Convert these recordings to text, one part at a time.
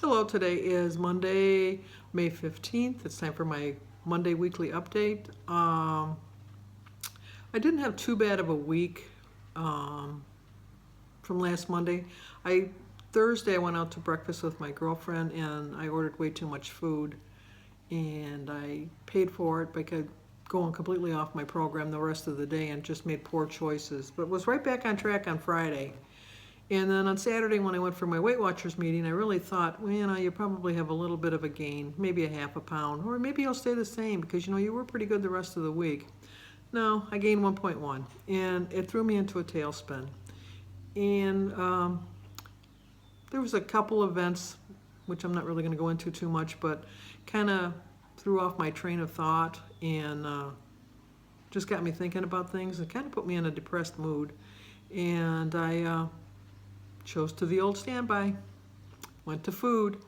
Hello, today is Monday, May 15th. It's time for my Monday weekly update. I didn't have too bad of a week from last Monday. Thursday I went out to breakfast with my girlfriend and I ordered way too much food and I paid for it by going completely off my program the rest of the day and just made poor choices, but was right back on track on Friday. And then on Saturday when I went for my Weight Watchers meeting, I really thought, well, you probably have a little bit of a gain, maybe a half a pound, or maybe you'll stay the same because, you were pretty good the rest of the week. No, I gained 1.1, and it threw me into a tailspin. And there was a couple events, which I'm not really going to go into too much, but kind of threw off my train of thought and just got me thinking about things and kind of put me in a depressed mood. And I chose to the old standby, went to food.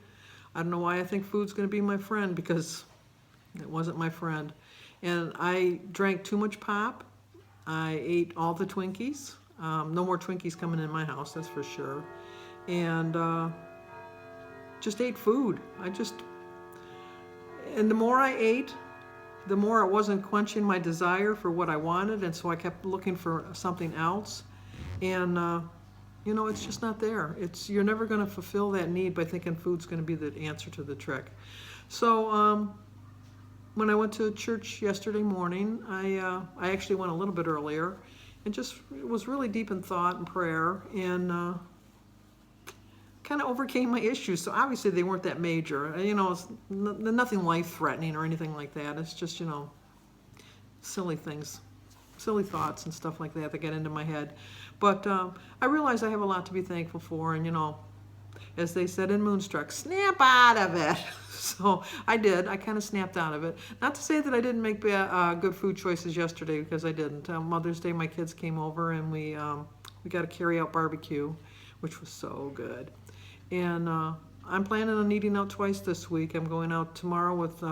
I don't know why I think food's going to be my friend, because it wasn't my friend. And I drank too much pop. I ate all the Twinkies. No more Twinkies coming in my house, that's for sure. And just ate food. And the more I ate, the more it wasn't quenching my desire for what I wanted, and so I kept looking for something else. And it's just not there. You're never going to fulfill that need by thinking food's going to be the answer to the trick. So when I went to church yesterday morning, I actually went a little bit earlier and just was really deep in thought and prayer and kind of overcame my issues. So obviously they weren't that major. It's nothing life-threatening or anything like that. It's just, silly things, silly thoughts and stuff like that get into my head. But I realize I have a lot to be thankful for, and as they said in Moonstruck, snap out of it. So I did. I kind of snapped out of it. Not to say that I didn't make good food choices yesterday, because I didn't. Mother's Day, my kids came over and we got a carry-out barbecue, which was so good. And I'm planning on eating out twice this week. I'm going out tomorrow with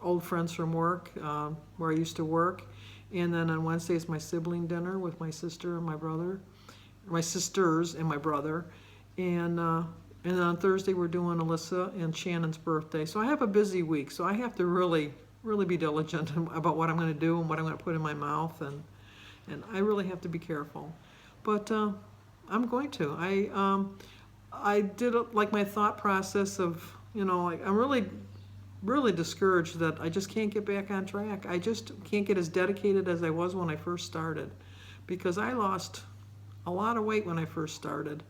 old friends from work, where I used to work. And then on Wednesday is my sibling dinner with my sister and my brother, my sisters and my brother. And then on Thursday we're doing Alyssa and Shannon's birthday. So I have a busy week. So I have to really, really be diligent about what I'm going to do and what I'm going to put in my mouth. And I really have to be careful. But I'm going to. I did like my thought process of, I'm really discouraged that I just can't get back on track. I just can't get as dedicated as I was when I first started, because I lost a lot of weight when I first started.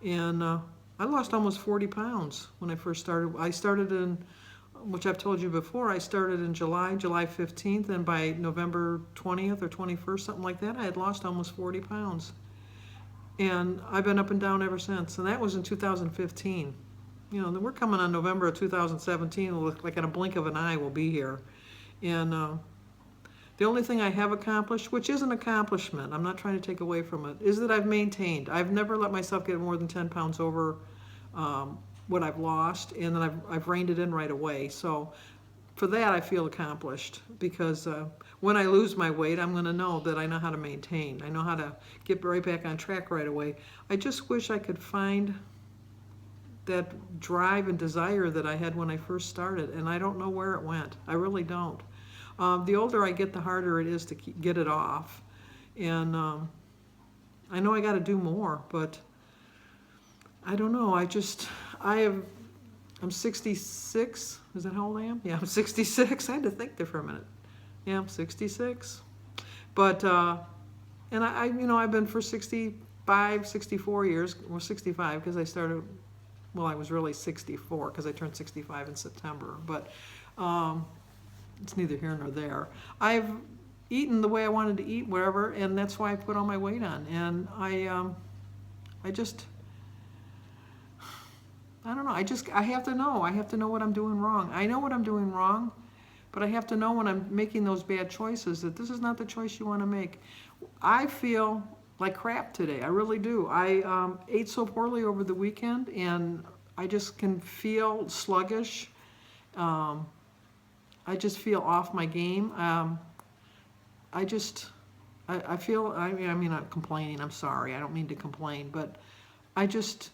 And I lost almost 40 pounds when I first started. I started in, which I've told you before, I started in July 15th, and by November 20th or 21st, something like that, I had lost almost 40 pounds. And I've been up and down ever since, and that was in 2015. We're coming on November of 2017. It'll look like in a blink of an eye we'll be here. And the only thing I have accomplished, which is an accomplishment, I'm not trying to take away from it, is that I've maintained. I've never let myself get more than 10 pounds over what I've lost, and then I've reined it in right away. So for that I feel accomplished, because when I lose my weight, I'm going to know that I know how to maintain. I know how to get right back on track right away. I just wish I could find that drive and desire that I had when I first started, and I don't know where it went. I really don't. The older I get, the harder it is to get it off. And I know I got to do more, but I don't know. I'm 66. Is that how old I am? Yeah, I'm 66. I had to think there for a minute. Yeah, I'm 66. But, and I've been for 65, 64 years, or 65, because I started, well, I was really 64, because I turned 65 in September. But it's neither here nor there. I've eaten the way I wanted to eat, wherever, and that's why I put all my weight on. And I don't know. I have to know. I have to know what I'm doing wrong. I know what I'm doing wrong, but I have to know when I'm making those bad choices that this is not the choice you want to make. I feel like crap today. I really do. I ate so poorly over the weekend, and I just can feel sluggish. I just feel off my game. I feel, I'm not complaining. I'm sorry. I don't mean to complain, but I just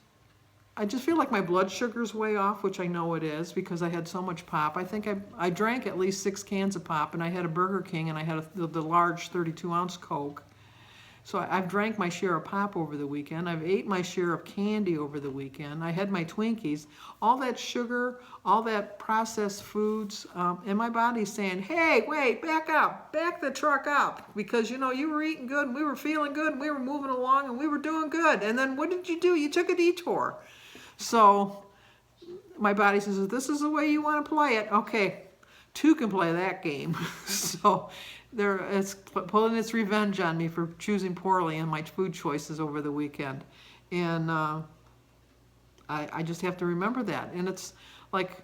I just feel like my blood sugar's way off, which I know it is because I had so much pop. I think I drank at least 6 cans of pop, and I had a Burger King, and I had the large 32-ounce Coke. So I've drank my share of pop over the weekend. I've ate my share of candy over the weekend. I had my Twinkies. All that sugar, all that processed foods, and my body's saying, hey, wait, back up, back the truck up. Because, you know, you were eating good, and we were feeling good, and we were moving along, and we were doing good. And then what did you do? You took a detour. So my body says, if this is the way you want to play it, okay, 2 can play that game. So it's pulling its revenge on me for choosing poorly in my food choices over the weekend. And I just have to remember that. And it's like,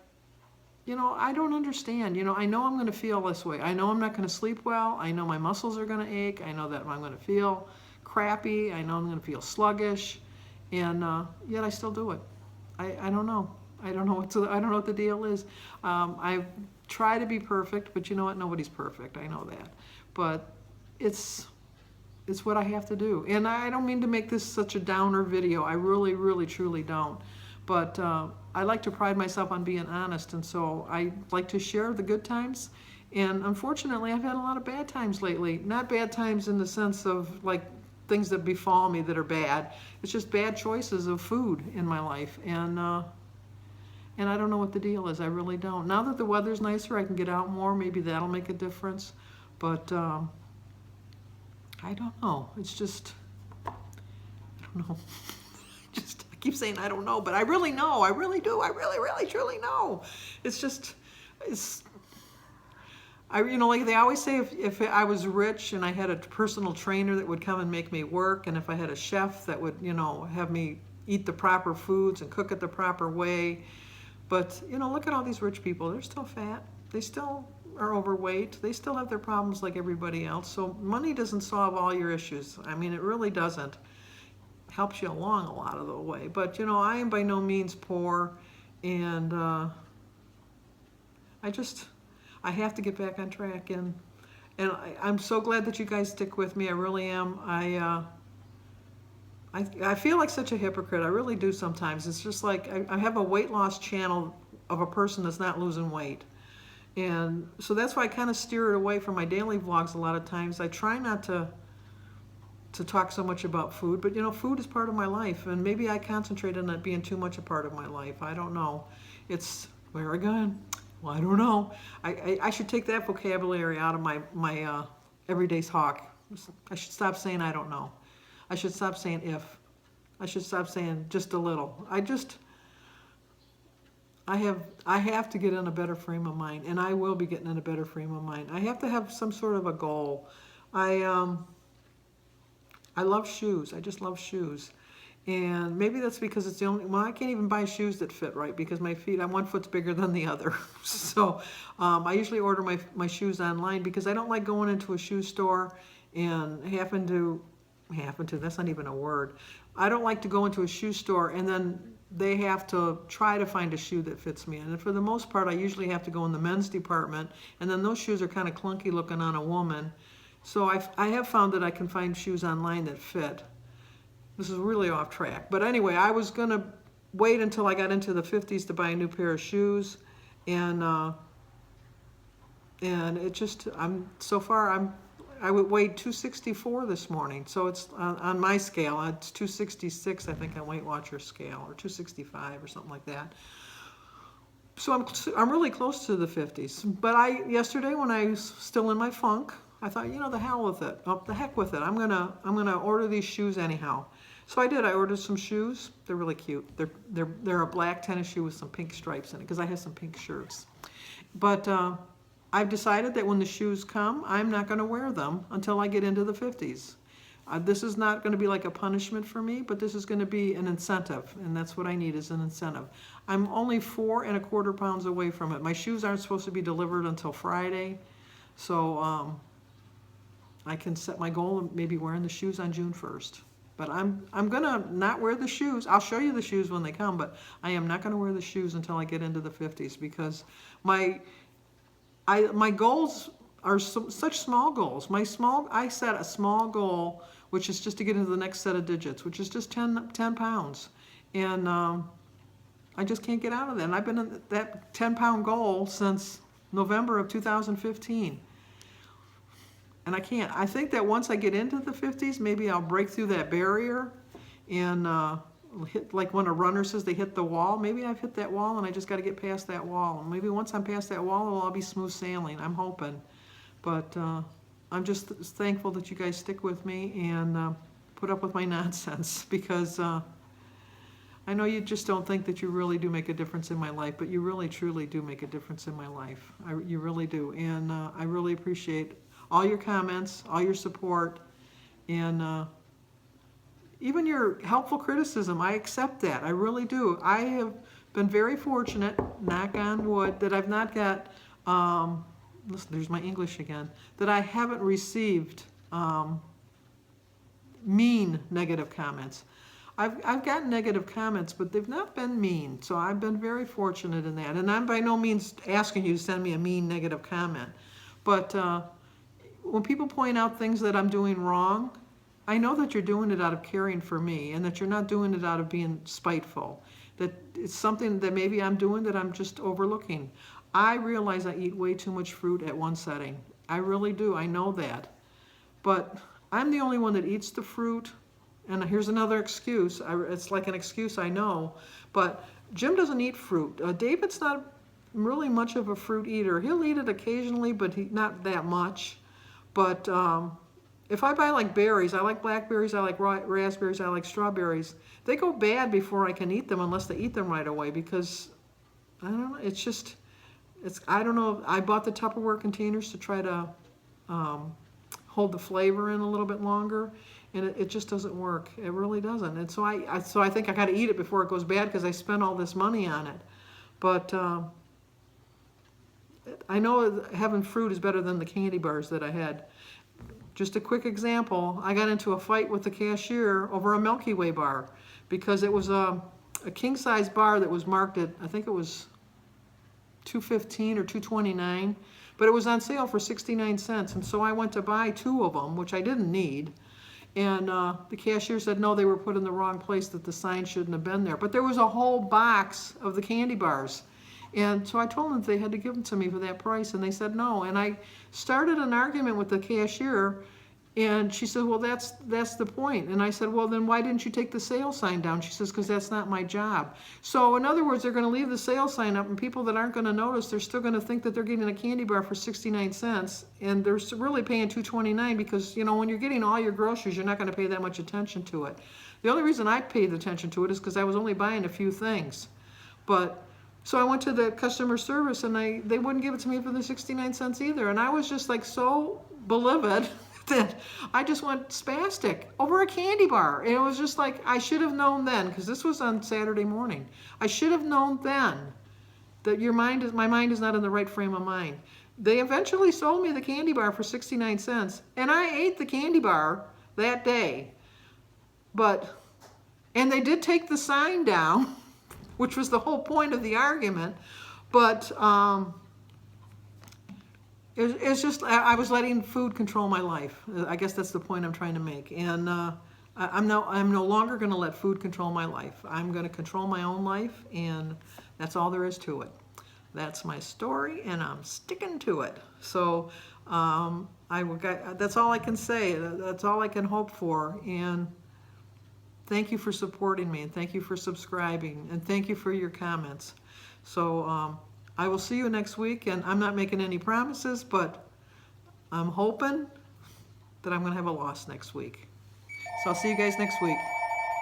you know, I don't understand. You know, I know I'm going to feel this way. I know I'm not going to sleep well. I know my muscles are going to ache. I know that I'm going to feel crappy. I know I'm going to feel sluggish. And yet I still do it. I don't know. I don't know what the deal is. I try to be perfect, but you know what? Nobody's perfect. I know that. But it's what I have to do. And I don't mean to make this such a downer video. I really, really, truly don't. But I like to pride myself on being honest, and so I like to share the good times. And unfortunately, I've had a lot of bad times lately. Not bad times in the sense of like things that befall me that are bad. It's just bad choices of food in my life. And I don't know what the deal is. I really don't. Now that the weather's nicer, I can get out more. Maybe that'll make a difference. But I don't know. It's just, I don't know. I keep saying I don't know, but I really know. I really do. I really, really, truly know. It's just, you know, like they always say, if I was rich and I had a personal trainer that would come and make me work, and if I had a chef that would, you know, have me eat the proper foods and cook it the proper way. But, you know, look at all these rich people. They're still fat. They still are overweight. They still have their problems like everybody else. So money doesn't solve all your issues. I mean, it really doesn't. It helps you along a lot of the way. But, you know, I am by no means poor, and I have to get back on track, and I'm so glad that you guys stick with me. I really am. I feel like such a hypocrite. I really do sometimes. It's just like I have a weight loss channel of a person that's not losing weight. And so that's why I kind of steer it away from my daily vlogs a lot of times. I try not to talk so much about food, but you know, food is part of my life, and maybe I concentrate on it being too much a part of my life. I don't know. It's where again? Well, I don't know. I should take that vocabulary out of my everyday talk. I should stop saying I don't know. I should stop saying if. I should stop saying just a little. I have to get in a better frame of mind, and I will be getting in a better frame of mind. I have to have some sort of a goal. I love shoes. I just love shoes. And maybe that's because it's the only, well, I can't even buy shoes that fit right because my feet, one foot's bigger than the other. So I usually order my shoes online because I don't like going into a shoe store and happen to, that's not even a word. I don't like to go into a shoe store and then they have to try to find a shoe that fits me. And for the most part, I usually have to go in the men's department, and then those shoes are kind of clunky looking on a woman. So I have found that I can find shoes online that fit. This is really off track. But anyway, I was going to wait until I got into the 50s to buy a new pair of shoes. And it just, I weighed 264 this morning. So it's on my scale, it's 266, I think, on Weight Watchers scale, or 265 or something like that. So I'm really close to the 50s. But yesterday when I was still in my funk, I thought, you know, the hell with it. Oh, the heck with it. I'm gonna order these shoes anyhow. So I did. I ordered some shoes. They're really cute. They're a black tennis shoe with some pink stripes in it because I have some pink shirts. But I've decided that when the shoes come, I'm not going to wear them until I get into the 50s. This is not going to be like a punishment for me, but this is going to be an incentive, and that's what I need is an incentive. I'm only 4¼ pounds away from it. My shoes aren't supposed to be delivered until Friday, so I can set my goal of maybe wearing the shoes on June 1st. But I'm going to not wear the shoes. I'll show you the shoes when they come, but I am not going to wear the shoes until I get into the 50s because my goals are such small goals. I set a small goal, which is just to get into the next set of digits, which is just 10 pounds. And I just can't get out of that. And I've been in that 10-pound goal since November of 2015. And I can't. I think that once I get into the 50s, maybe I'll break through that barrier and hit, like when a runner says they hit the wall, maybe I've hit that wall and I just got to get past that wall. And maybe once I'm past that wall, it'll all be smooth sailing. I'm hoping. But I'm just thankful that you guys stick with me and put up with my nonsense, because I know you just don't think that you really do make a difference in my life, but you really truly do make a difference in my life. You really do. And I really appreciate all your comments, all your support, and even your helpful criticism. I accept that. I really do. I have been very fortunate, knock on wood, that I've not got, listen, there's my English again, that I haven't received mean negative comments. I've gotten negative comments, but they've not been mean. So I've been very fortunate in that. And I'm by no means asking you to send me a mean negative comment. But when people point out things that I'm doing wrong, I know that you're doing it out of caring for me, and that you're not doing it out of being spiteful. That it's something that maybe I'm doing that I'm just overlooking. I realize I eat way too much fruit at one setting. I really do. I know that. But I'm the only one that eats the fruit. And here's another excuse. It's like an excuse, I know. But Jim doesn't eat fruit. David's not really much of a fruit eater. He'll eat it occasionally, but not that much. But if I buy like berries, I like blackberries, I like raspberries, I like strawberries. They go bad before I can eat them, unless they eat them right away, because I don't know. It's just, I don't know. I bought the Tupperware containers to try to hold the flavor in a little bit longer, and it just doesn't work. It really doesn't. And so I think I got to eat it before it goes bad, because I spent all this money on it. But I know having fruit is better than the candy bars that I had. Just a quick example, I got into a fight with the cashier over a Milky Way bar, because it was a king-size bar that was marked at, I think it was $2.15 or $2.29, but it was on sale for 69 cents. And so I went to buy 2 of them, which I didn't need. And the cashier said, no, they were put in the wrong place, that the sign shouldn't have been there. But there was a whole box of the candy bars. And so I told them that they had to give them to me for that price, and they said no. And I started an argument with the cashier, and she said, well, that's the point. And I said, well, then why didn't you take the sale sign down? She says, because that's not my job. So in other words, they're going to leave the sale sign up, and people that aren't going to notice, they're still going to think that they're getting a candy bar for 69 cents, and they're really paying $2.29, because, you know, when you're getting all your groceries, you're not going to pay that much attention to it. The only reason I paid attention to it is because I was only buying a few things. But so I went to the customer service, and they wouldn't give it to me for the 69 cents either. And I was just like so beloved that I just went spastic over a candy bar. And it was just like, I should have known then, because this was on Saturday morning. I should have known then that my mind is not in the right frame of mind. They eventually sold me the candy bar for 69 cents, and I ate the candy bar that day. And they did take the sign down, which was the whole point of the argument. But it's just, I was letting food control my life. I guess that's the point I'm trying to make. And I'm no longer going to let food control my life. I'm going to control my own life, and that's all there is to it. That's my story, and I'm sticking to it. So that's all I can say. That's all I can hope for. And thank you for supporting me, and thank you for subscribing, and thank you for your comments. So I will see you next week, and I'm not making any promises, but I'm hoping that I'm going to have a loss next week. So I'll see you guys next week.